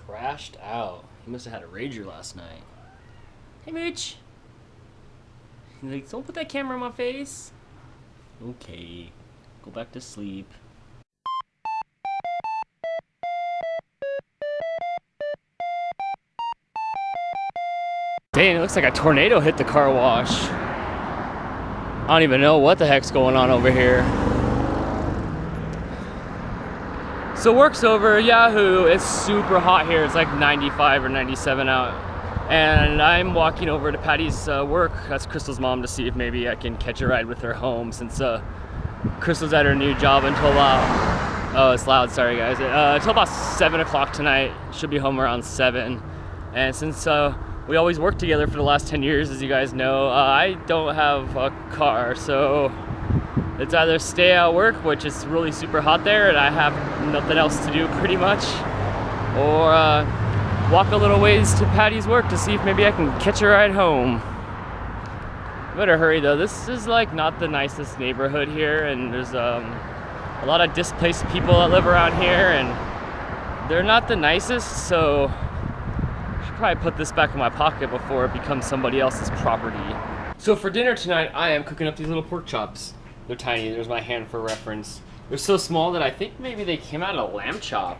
crashed out. He must have had a rager last night. Hey, Mooch. He's like, don't put that camera in my face. Okay. Go back to sleep. Dang, it looks like a tornado hit the car wash. I don't even know what the heck's going on over here. So work's over, Yahoo! It's super hot here. It's like 95 or 97 out. And I'm walking over to Patty's work. That's Crystal's mom, to see if maybe I can catch a ride with her home, since Crystal's at her new job until about, oh, it's loud, sorry guys. Until about 7 o'clock tonight. She'll be home around 7. And since we always worked together for the last 10 years, as you guys know, I don't have a car, so it's either stay at work, which is really super hot there and I have nothing else to do pretty much, or walk a little ways to Patty's work to see if maybe I can catch a ride home. Better hurry though. This is like not the nicest neighborhood here, and there's a lot of displaced people that live around here, and they're not the nicest, so I should probably put this back in my pocket before it becomes somebody else's property. So for dinner tonight, I am cooking up these little pork chops. They're tiny. There's my hand for reference. They're so small that I think maybe they came out of a lamb chop.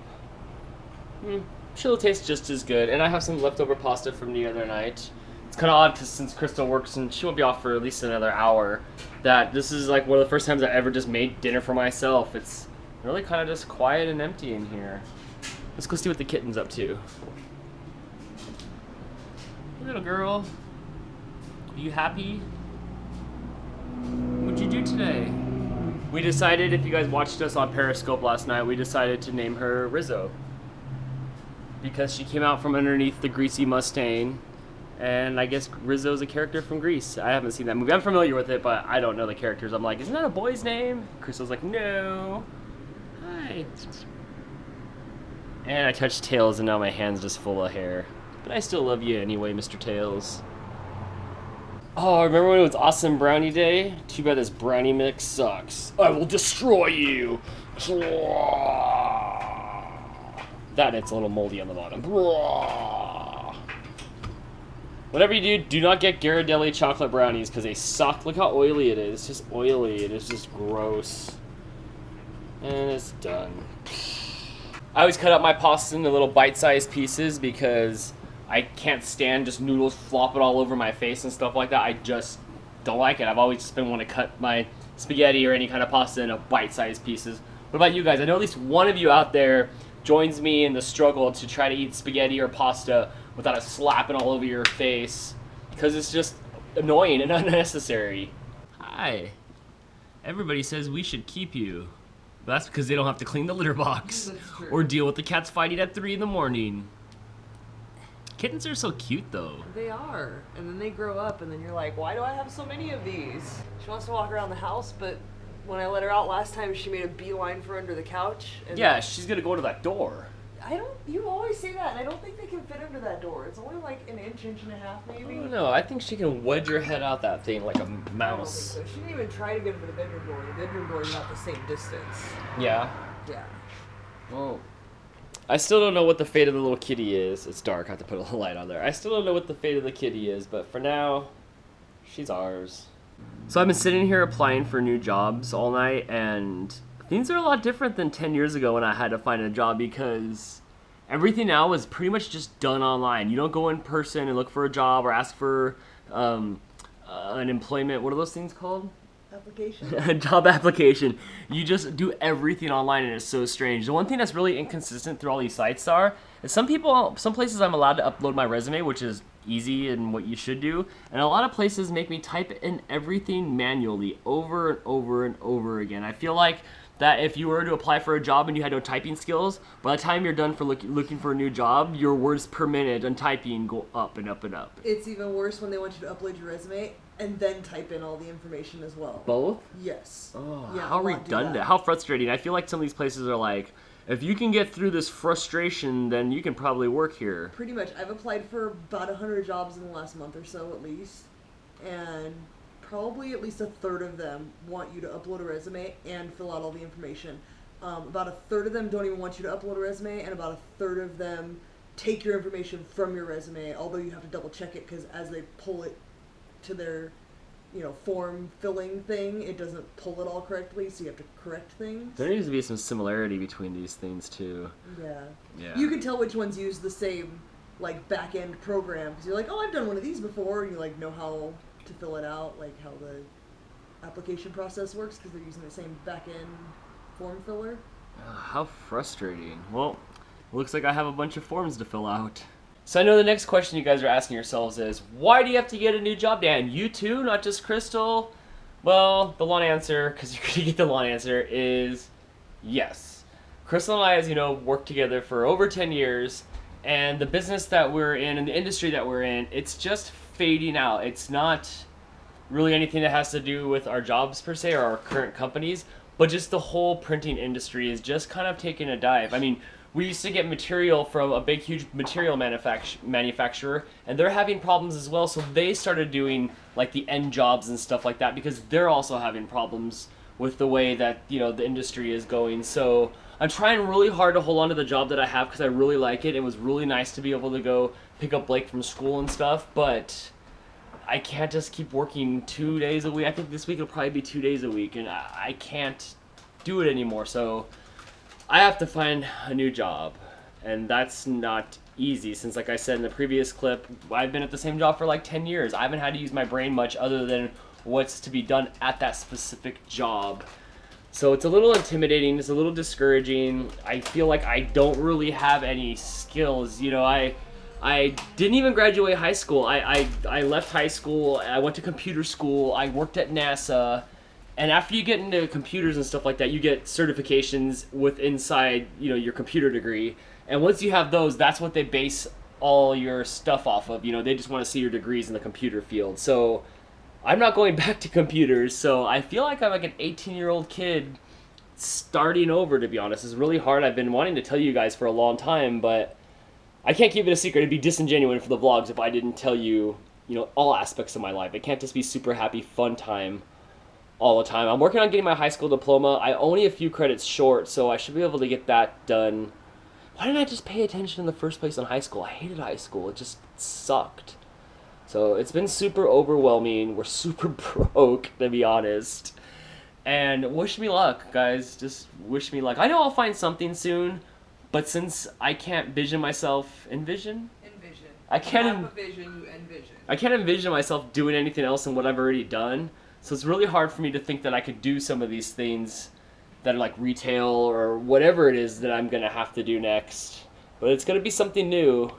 Sure, they'll taste just as good. And I have some leftover pasta from the other night. It's kind of odd because since Crystal works and she won't be off for at least another hour, that this is like one of the first times I ever just made dinner for myself. It's really kind of just quiet and empty in here. Let's go see what the kitten's up to. Hey, little girl. Are you happy? What'd you do today? We decided, if you guys watched us on Periscope last night, we decided to name her Rizzo. Because she came out from underneath the greasy Mustang. And I guess Rizzo's a character from Grease. I haven't seen that movie. I'm familiar with it, but I don't know the characters. I'm like, isn't that a boy's name? Crystal's like, no. Hi. And I touched Tails and now my hand's just full of hair. But I still love you anyway, Mr. Tails. Oh, remember when it was Awesome Brownie Day? Too bad this brownie mix sucks. I will destroy you! That, it's a little moldy on the bottom. Whatever you do not get Ghirardelli chocolate brownies because they suck. Look how oily it is. It's just oily. It is just gross. And it's done. I always cut up my pasta into little bite-sized pieces because I can't stand just noodles flopping all over my face and stuff like that. I just don't like it. I've always just been wanting to cut my spaghetti or any kind of pasta into bite-sized pieces. What about you guys? I know at least one of you out there joins me in the struggle to try to eat spaghetti or pasta without it slapping all over your face, because it's just annoying and unnecessary. Hi. Everybody says we should keep you. But that's because they don't have to clean the litter box or deal with the cats fighting at 3 in the morning. Kittens are so cute though. They are. And then they grow up and then you're like, why do I have so many of these? She wants to walk around the house, but when I let her out last time, she made a beeline for under the couch. And yeah, she's gonna go to that door. You always say that, and I don't think they can fit under that door. It's only like an inch and a half maybe. I don't know, I think she can wedge her head out that thing like a mouse. I don't think so. She didn't even try to get into the bedroom door. The bedroom door is not the same distance. Yeah? Yeah. Well, I still don't know what the fate of the little kitty is. It's dark, I have to put a little light on there. I still don't know what the fate of the kitty is, but for now, she's ours. So I've been sitting here applying for new jobs all night, and things are a lot different than 10 years ago when I had to find a job, because everything now is pretty much just done online. You don't go in person and look for a job or ask for an employment, what are those things called? Application. A job application. You just do everything online, and it's so strange. The one thing that's really inconsistent through all these sites is some places I'm allowed to upload my resume, which is easy and what you should do, and a lot of places make me type in everything manually over and over and over again. I feel like that if you were to apply for a job and you had no typing skills, by the time you're done for looking for a new job, your words per minute on typing go up and up and up. It's even worse when they want you to upload your resume and then type in all the information as well. Both? Yes. Oh, yeah, how redundant, how frustrating. I feel like some of these places are like, if you can get through this frustration, then you can probably work here. Pretty much. I've applied for about 100 jobs in the last month or so at least, and probably at least a third of them want you to upload a resume and fill out all the information. About a third of them don't even want you to upload a resume, and about a third of them take your information from your resume, although you have to double check it because as they pull it to their, form filling thing, it doesn't pull it all correctly, so you have to correct things. There needs to be some similarity between these things too. Yeah. You can tell which ones use the same, like, back-end program, because you're like, oh, I've done one of these before, and you, like, know how to fill it out, like, how the application process works, because they're using the same back-end form filler. How frustrating. Well, looks like I have a bunch of forms to fill out. So I know the next question you guys are asking yourselves is, why do you have to get a new job, Dan? You too, not just Crystal? Well, the long answer, because you're going to get the long answer, is yes. Crystal and I, as you know, worked together for over 10 years, and the business that we're in and the industry that we're in, it's just fading out. It's not really anything that has to do with our jobs per se or our current companies, but just the whole printing industry is just kind of taking a dive. I mean, we used to get material from a big, huge material manufacturer, and they're having problems as well, so they started doing like the end jobs and stuff like that because they're also having problems with the way that, the industry is going. So I'm trying really hard to hold on to the job that I have because I really like it. It was really nice to be able to go pick up Blake from school and stuff, but I can't just keep working 2 days a week. I think this week it'll probably be 2 days a week, and I can't do it anymore. So I have to find a new job, and that's not easy since, like I said in the previous clip, I've been at the same job for like 10 years. I haven't had to use my brain much other than what's to be done at that specific job. So it's a little intimidating, it's a little discouraging. I feel like I don't really have any skills. I didn't even graduate high school. I left high school, I went to computer school, I worked at NASA, and after you get into computers and stuff like that, you get certifications inside, your computer degree. And once you have those, that's what they base all your stuff off of. They just want to see your degrees in the computer field. So I'm not going back to computers, so I feel like I'm like an 18-year-old kid starting over, to be honest. It's really hard. I've been wanting to tell you guys for a long time, but I can't keep it a secret. It'd be disingenuous for the vlogs if I didn't tell you, all aspects of my life. It can't just be super happy, fun time all the time. I'm working on getting my high school diploma. I'm only a few credits short, so I should be able to get that done. Why didn't I just pay attention in the first place in high school? I hated high school. It just sucked. So it's been super overwhelming. We're super broke, to be honest. And wish me luck, guys. Just wish me luck. I know I'll find something soon, but since I can't vision myself... Envision? Envision. I can't... You have a vision, you envision. I can't envision myself doing anything else than what I've already done. So it's really hard for me to think that I could do some of these things that are like retail or whatever it is that I'm going to have to do next. But it's going to be something new.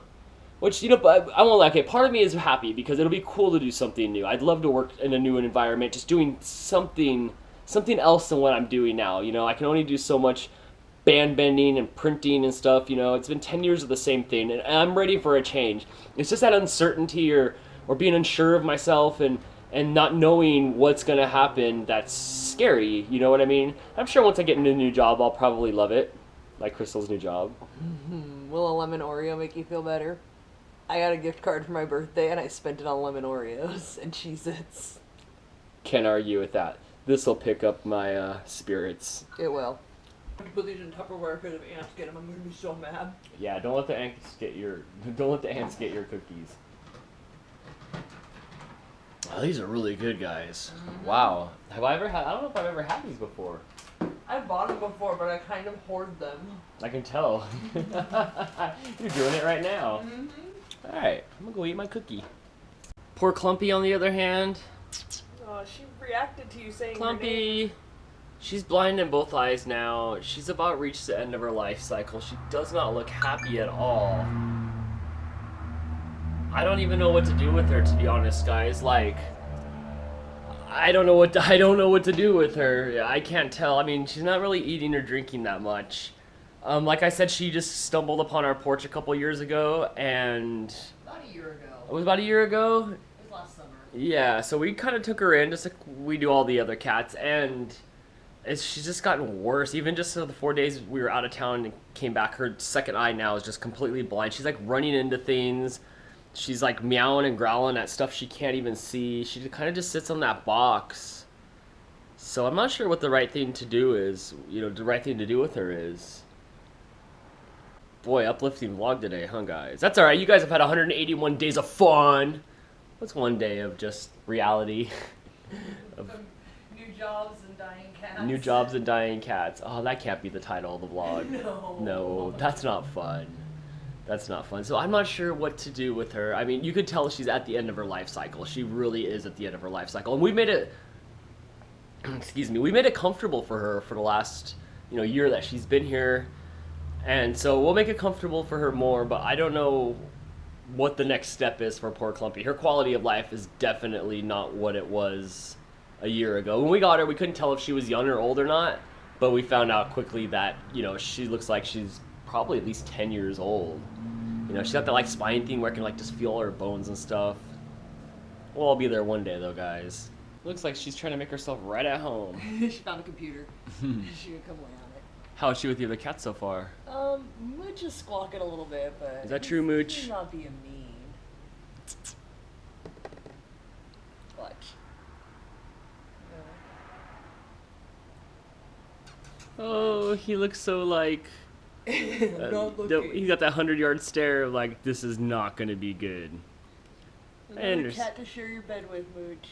Which, I won't lie, okay, part of me is happy because it'll be cool to do something new. I'd love to work in a new environment, just doing something else than what I'm doing now. I can only do so much band bending and printing and stuff. It's been 10 years of the same thing, and I'm ready for a change. It's just that uncertainty or being unsure of myself and not knowing what's going to happen that's scary, you know what I mean? I'm sure once I get into a new job, I'll probably love it, like Crystal's new job. Will a lemon Oreo make you feel better? I got a gift card for my birthday, and I spent it on lemon Oreos and Cheez-Its. Can't argue with that. This will pick up my spirits. It will. I have to put these in Tupperware because if ants get them, I'm going to be so mad. Yeah, don't let the ants get your cookies. Oh, these are really good, guys. Mm-hmm. Wow. I don't know if I've ever had these before. I've bought them before, but I kind of hoard them. I can tell. You're doing it right now. Mm-hmm. Alright, I'm gonna go eat my cookie. Poor Clumpy, on the other hand. Oh, she reacted to you saying Clumpy. She's blind in both eyes now. She's about reached the end of her life cycle. She does not look happy at all. I don't even know what to do with her, to be honest, guys. Like, I don't know what to do with her. I can't tell. I mean, she's not really eating or drinking that much. Like I said, she just stumbled upon our porch a couple years ago, and... About a year ago. It was about a year ago? It was last summer. Yeah, so we kind of took her in, just like we do all the other cats, and she's just gotten worse. Even just the 4 days we were out of town and came back, her second eye now is just completely blind. She's like running into things. She's like meowing and growling at stuff she can't even see. She kind of just sits on that box. So I'm not sure what the right thing to do is, the right thing to do with her is. Boy, uplifting vlog today, huh, guys? That's alright. You guys have had 181 days of fun. What's one day of just reality? Of new jobs and dying cats. New jobs and dying cats. Oh, that can't be the title of the vlog. No. No, that's not fun. That's not fun. So I'm not sure what to do with her. I mean, you could tell she's at the end of her life cycle. She really is at the end of her life cycle. And we made it, excuse me, we made it comfortable for her for the last, year that she's been here. And so we'll make it comfortable for her more, but I don't know what the next step is for poor Clumpy. Her quality of life is definitely not what it was a year ago. When we got her, we couldn't tell if she was young or old or not, but we found out quickly that, she looks like she's probably at least 10 years old. She's got that like spine thing where I can like just feel all her bones and stuff. We'll all be there one day though, guys. Looks like she's trying to make herself right at home. She found a computer. She would come lay on it. How is she with the other cats so far? Mooch is squawking a little bit, but... Is that true, Mooch? He's not being mean. Watch. Oh, he looks so like... He's got that 100-yard stare of like, this is not going to be good. Another cat to share your bed with, Mooch.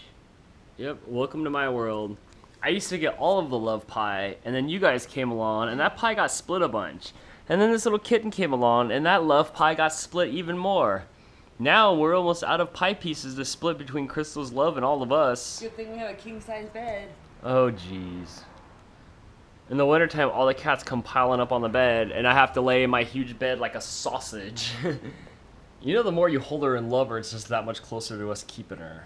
Yep, welcome to my world. I used to get all of the love pie, and then you guys came along, and that pie got split a bunch. And then this little kitten came along, and that love pie got split even more. Now we're almost out of pie pieces to split between Crystal's love and all of us. Good thing we have a king-size bed. Oh, jeez. In the wintertime, all the cats come piling up on the bed, and I have to lay in my huge bed like a sausage. The more you hold her and love her, it's just that much closer to us keeping her.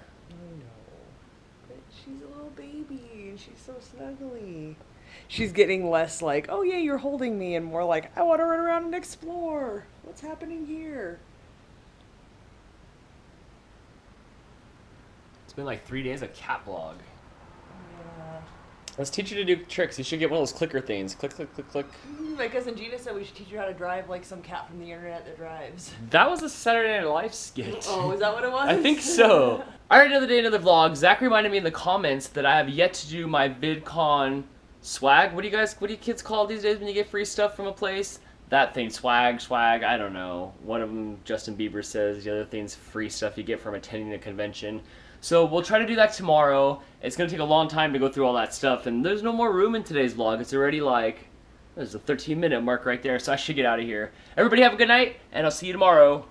She's a little baby, and she's so snuggly. She's getting less like, oh yeah, you're holding me, and more like, I want to run around and explore. What's happening here? It's been like 3 days of cat vlog. Yeah. Let's teach you to do tricks. You should get one of those clicker things. Click, click, click, click. My cousin Gina said we should teach her how to drive like some cat from the internet that drives. That was a Saturday Night Live skit. Oh, is that what it was? I think so. Alright, another day, another vlog. Zach reminded me in the comments that I have yet to do my VidCon swag. What do you kids call it these days when you get free stuff from a place? That thing, swag, I don't know. One of them, Justin Bieber says, the other thing's free stuff you get from attending a convention. So we'll try to do that tomorrow. It's going to take a long time to go through all that stuff, and there's no more room in today's vlog. It's already like, there's a 13-minute mark right there, so I should get out of here. Everybody have a good night, and I'll see you tomorrow.